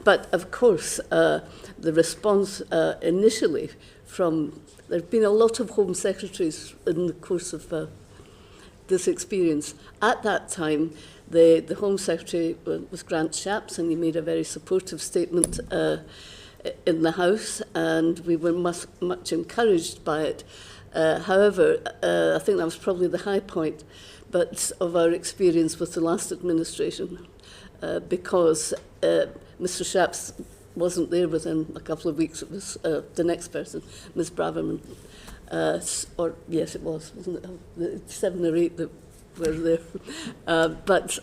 But of course, the response initially from, there have been a lot of Home Secretaries in the course of this experience. At that time, the Home Secretary was Grant Shapps, and he made a very supportive statement in the House, and we were much encouraged by it. However, I think that was probably the high point of our experience with the last administration, because Mr. Shapps wasn't there within a couple of weeks. It was the next person, Ms. Braverman. Or yes, it was, wasn't it? 7 or 8 that were there. But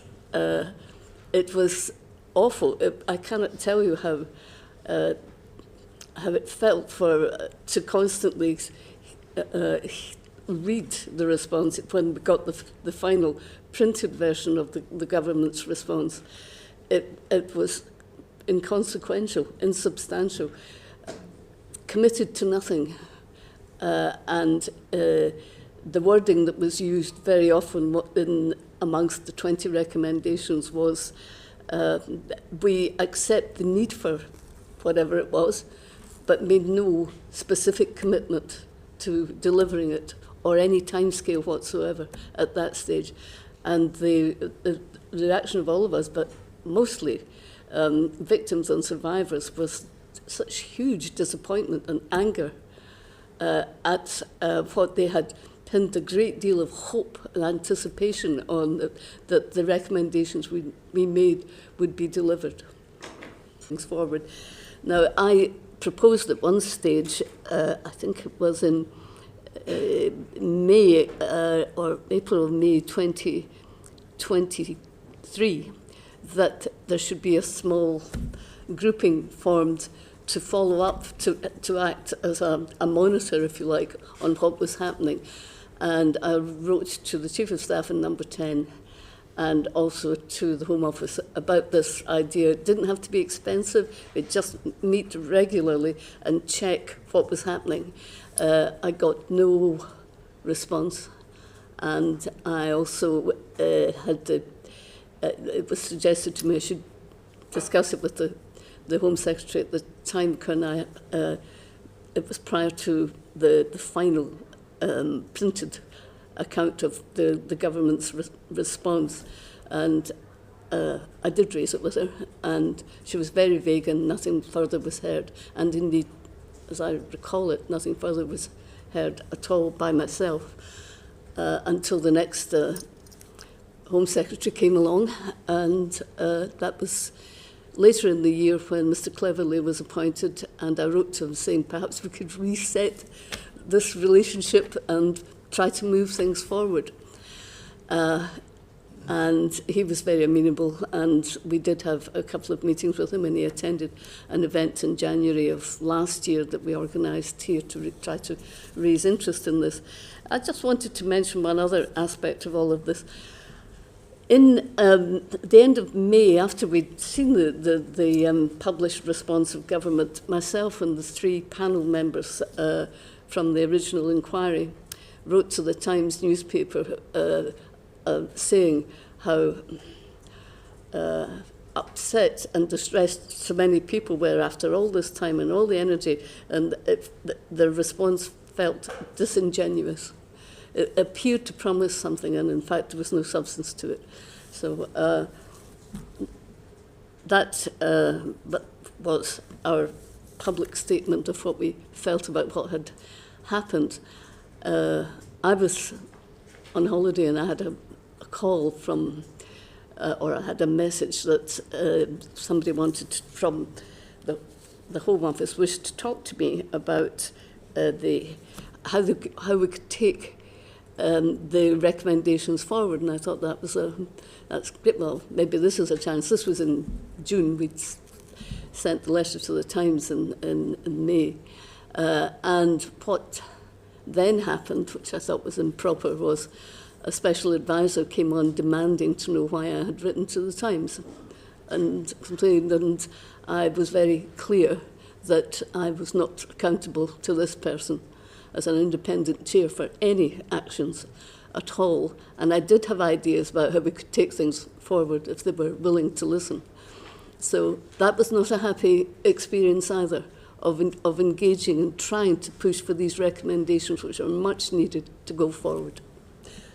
it was awful. I cannot tell you how it felt to constantly read the response when we got the final printed version of the government's response. It was inconsequential, insubstantial, committed to nothing. And the wording that was used very often amongst the 20 recommendations was, we accept the need for whatever it was, but made no specific commitment to delivering it or any timescale whatsoever at that stage. And the reaction of all of us, but mostly victims and survivors, was such huge disappointment and anger at what they had pinned a great deal of hope and anticipation on, that the recommendations we made would be delivered. Things forward. Now, I proposed at one stage, I think it was in May or April or May 2023, that there should be a small grouping formed to follow up, to act as a monitor, if you like, on what was happening. And I wrote to the Chief of Staff in Number 10 and also to the Home Office about this idea. It didn't have to be expensive. We'd just meet regularly and check what was happening. I got no response. And I also it was suggested to me I should discuss it with the Home Secretary at the time, it was prior to the final printed account of the government's response, and I did raise it with her, and she was very vague and nothing further was heard. And indeed, as I recall it, nothing further was heard at all by myself until the next Home Secretary came along, and that was later in the year when Mr. Cleverly was appointed, and I wrote to him saying perhaps we could reset this relationship and try to move things forward. And he was very amenable, and we did have a couple of meetings with him, and he attended an event in January of last year that we organised here to try to raise interest in this. I just wanted to mention one other aspect of all of this. In the end of May, after we'd seen the published response of government, myself and the 3 panel members from the original inquiry wrote to the Times newspaper saying how upset and distressed so many people were after all this time and all the energy, and the response felt disingenuous. It appeared to promise something, and in fact there was no substance to it. So that was our public statement of what we felt about what had happened. I was on holiday, and I had a call from, or I had a message that somebody wanted from the Home Office wished to talk to me about how we could take the recommendations forward, and I thought that's great. Well, maybe this is a chance. This was in June. We'd sent the letter to the Times in May, and what then happened, which I thought was improper, was a special advisor came on demanding to know why I had written to the Times and complained, and I was very clear that I was not accountable to this person as an independent chair for any actions at all. And I did have ideas about how we could take things forward if they were willing to listen. So that was not a happy experience either, of engaging and trying to push for these recommendations, which are much needed to go forward.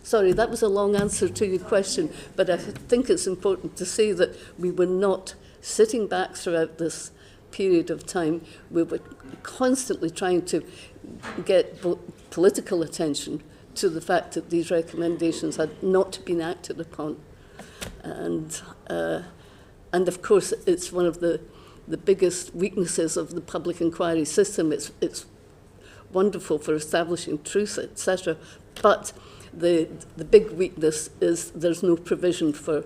Sorry, that was a long answer to your question, but I think it's important to say that we were not sitting back throughout this period of time. We were constantly trying to get political attention to the fact that these recommendations had not been acted upon. And of course, it's one of the biggest weaknesses of the public inquiry system. It's wonderful for establishing truth, etc. But the big weakness is there's no provision for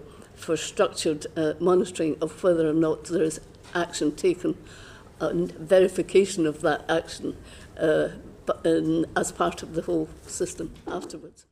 structured monitoring of whether or not there is action taken and verification of that action as part of the whole system afterwards.